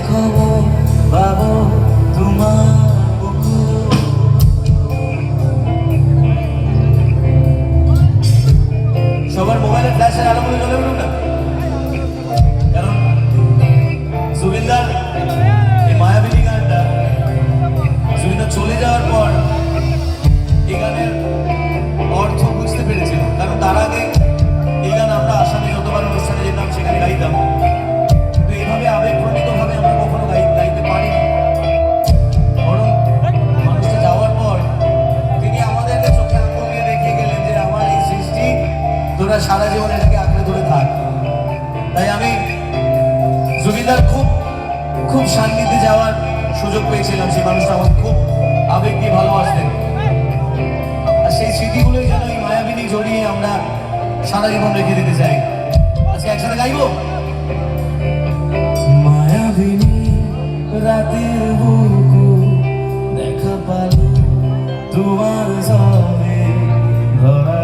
খবর পাবো তোমার বুকুর। সবার মোবাইলের ফ্ল্যাশের আলোগুলো জ্বলে উঠুন না, কারণ জুবিনদার এই মায়াবিনী গানটা জুবিনদার চলে যাওয়ার পর এই গানের অর্থ বুঝতে পেরেছিল। কারণ তার আগে এই গান আমরা আসামে যতবার অনুষ্ঠানে যেতাম সেখানে গাইতাম, কিন্তু এইভাবে আবেগপ্রণিত ভাবে আমরা কখনো গাইতে পারিনি। বরং মানুষটা যাওয়ার পর তিনি আমাদেরকে চোখে আঙুল দিয়ে দেখিয়ে গেলেন যে আমার এই সৃষ্টি তোরা সারা জীবন এটাকে আঁকড়ে ধরে থাক। তাই আমি জুবিনদার খুব খুব সান্নিধ্যে যাওয়ার সুযোগ পেয়েছিলাম। সেই মানুষটা আমাকে খুব আবেগ দিয়ে ভালোবাসতেন, আর সেই স্মৃতিগুলোই যেন এই মায়াবিনী জড়িয়ে আমরা সারা জীবন রেখে দিতে চাই। আজকে একসাথে গাইব। মায়াবিনী রাতের বুকু দেখা পালো তোমার সঙ্গে ধরা